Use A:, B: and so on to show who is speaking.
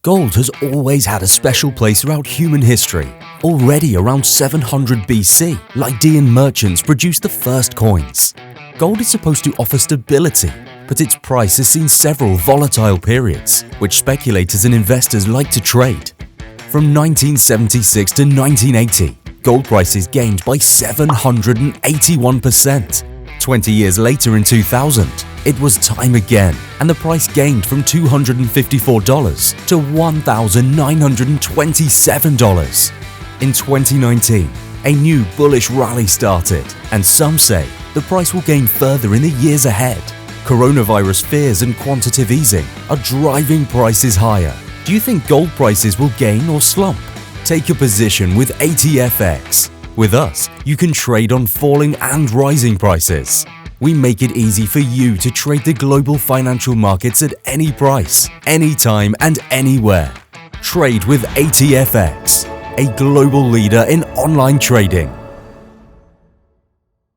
A: Gold has always had a special place throughout human history. Already around 700 BC, Lydian merchants produced the first coins. Gold is supposed to offer stability, but its price has seen several volatile periods, which speculators and investors like to trade. From 1976 to 1980, gold prices gained by 781%. 20 years later in 2000, it was time again, and the price gained from $254 to $1,927. In 2019, a new bullish rally started, and some say the price will gain further in the years ahead. Coronavirus fears and quantitative easing are driving prices higher. Do you think gold prices will gain or slump? Take a position with ATFX. With us, you can trade on falling and rising prices. We make it easy for you to trade the global financial markets at any price, anytime and anywhere. Trade with ATFX, a global leader in online trading.